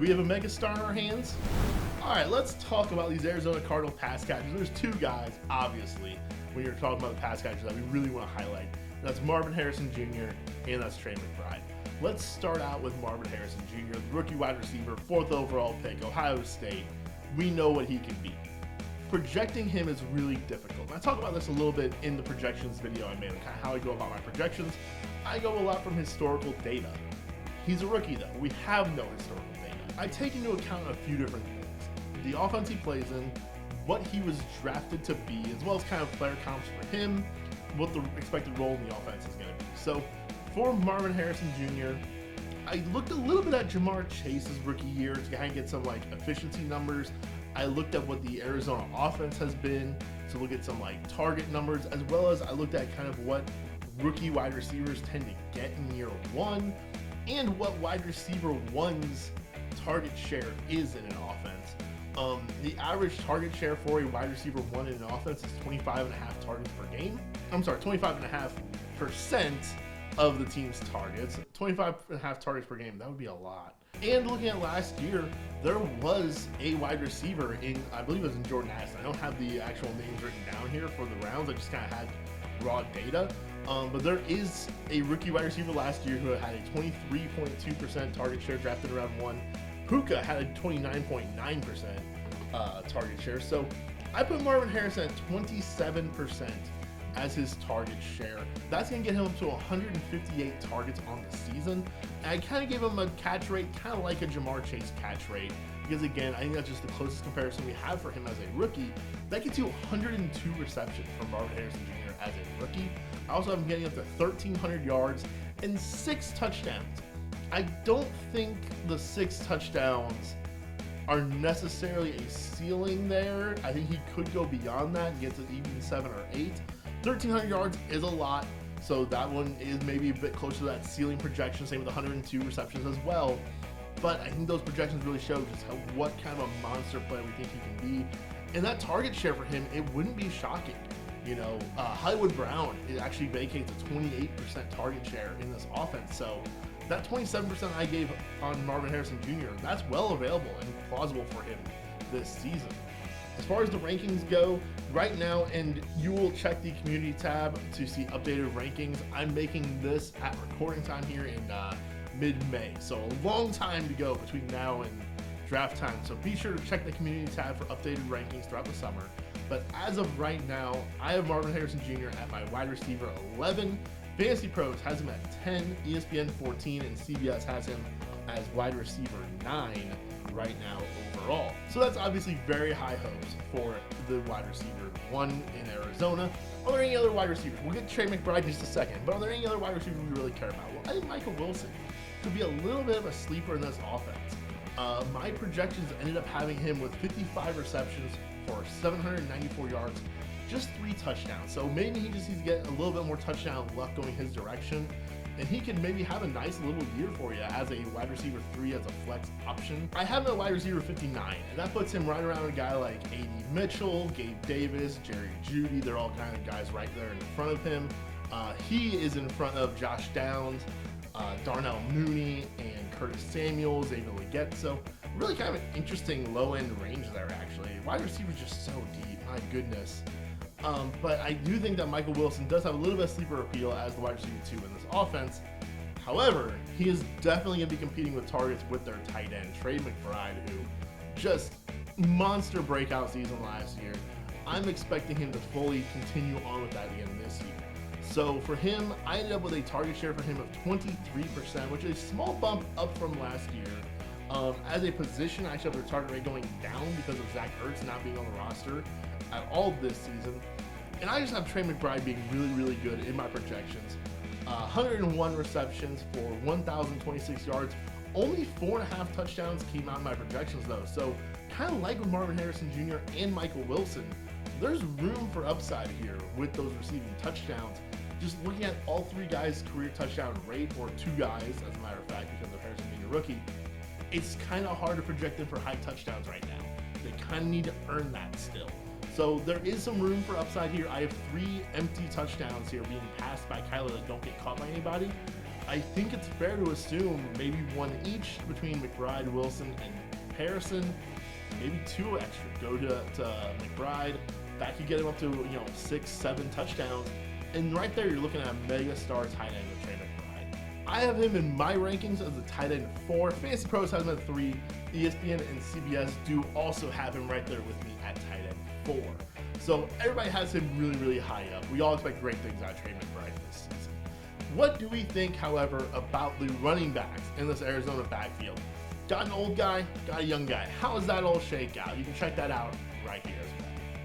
we have a mega star in our hands? All right, let's talk about these Arizona Cardinal pass catchers. There's two guys, obviously, when you're talking about the pass catchers that we really want to highlight. And that's Marvin Harrison Jr. and that's Trey McBride. Let's start out with Marvin Harrison Jr., rookie wide receiver, 4th overall pick, Ohio State. We know what he can be. Projecting him is really difficult. And I talk about this a little bit in the projections video I made, and kind of how I go about my projections. I go a lot from historical data. He's a rookie though. We have no historical data. I take into account a few different things. The offense he plays in, what he was drafted to be, as well as kind of player comps for him, what the expected role in the offense is going to be. So for Marvin Harrison Jr., I looked a little bit at Jamar Chase's rookie year to kind of get some like efficiency numbers. I looked at what the Arizona offense has been to look at some like target numbers, as well as I looked at kind of what rookie wide receivers tend to get in year one and what wide receiver one's target share is in an offense. The average target share for a wide receiver one in an offense is 25.5 targets per game. 25.5% of the team's targets. 25.5 targets per game, that would be a lot. And looking at last year, there was a wide receiver in, I believe it was in Jordan Addison. I don't have the actual names written down here for the rounds. I just kind of had raw data. But there is a rookie wide receiver last year who had a 23.2% target share drafted in round 1. Puka had a 29.9% target share. So I put Marvin Harrison at 27% as his target share. That's going to get him up to 158 targets on the season. And I kind of gave him a catch rate, kind of like a Jamar Chase catch rate, because again, I think that's just the closest comparison we have for him as a rookie. That gets you 102 receptions from Marvin Harrison Jr. as a rookie. I also have him getting up to 1,300 yards and 6 touchdowns. I don't think the 6 touchdowns are necessarily a ceiling there. I think he could go beyond that and get to even 7 or 8. 1,300 yards is a lot, so that one is maybe a bit closer to that ceiling projection, same with 102 receptions as well. But I think those projections really show just what kind of a monster player we think he can be. And that target share for him, it wouldn't be shocking. You know, Hollywood Brown, it actually vacates a 28% target share in this offense. So that 27% I gave on Marvin Harrison Jr., that's well available and plausible for him this season. As far as the rankings go, right now, and you will check the community tab to see updated rankings, I'm making this at recording time here in mid-May. So a long time to go between now and draft time. So be sure to check the community tab for updated rankings throughout the summer. But as of right now, I have Marvin Harrison Jr. at my wide receiver 11. Fantasy Pros has him at 10, ESPN 14, and CBS has him as wide receiver 9 right now overall. So that's obviously very high hopes for the wide receiver 1 in Arizona. Are there any other wide receivers? We'll get Trey McBride in just a second, but are there any other wide receivers we really care about? Well, I think Michael Wilson could be a little bit of a sleeper in this offense. My projections ended up having him with 55 receptions for 794 yards, just 3 touchdowns. So maybe he just needs to get a little bit more touchdown luck going his direction, and he can maybe have a nice little year for you as a wide receiver 3 as a flex option. I have him at wide receiver 59, and that puts him right around a guy like A.D. Mitchell, Gabe Davis, Jerry Jeudy. They're all kind of guys right there in front of him. He is in front of Josh Downs, Darnell Mooney, and Curtis Samuel, Xavier Legette. So really kind of an interesting low-end range there, actually. Wide receiver's just so deep, my goodness. But I do think that Michael Wilson does have a little bit of sleeper appeal as the wide receiver 2 in this offense. However, he is definitely going to be competing with targets with their tight end, Trey McBride, who just monster breakout season last year. I'm expecting him to fully continue on with that again this year. So for him, I ended up with a target share for him of 23%, which is a small bump up from last year. As a position, I actually have their target rate going down because of Zach Ertz not being on the roster at all this season. And I just have Trey McBride being really, really good in my projections. 101 receptions for 1,026 yards. Only 4.5 touchdowns came out in my projections though. So kind of like with Marvin Harrison Jr. and Michael Wilson, there's room for upside here with those receiving touchdowns. Just looking at all 3 guys' career touchdown rate, or 2 guys, as a matter of fact, because of Harrison being a rookie, it's kind of hard to project them for high touchdowns right now. They kind of need to earn that still. So there is some room for upside here. I have 3 empty touchdowns here being passed by Kyler that don't get caught by anybody. I think it's fair to assume maybe one each between McBride, Wilson, and Harrison. Maybe 2 extra. Go to McBride. That could get him up to 6, 7 touchdowns. And right there, you're looking at a mega star tight end with Trey McBride. I have him in my rankings as a tight end 4. Fantasy Pros has him at 3. ESPN and CBS do also have him right there with me at tight end 4. So everybody has him really, really high up. We all expect great things out of Trey McBride this season. What do we think, however, about the running backs in this Arizona backfield? Got an old guy, got a young guy. How does that all shake out? You can check that out right here as well.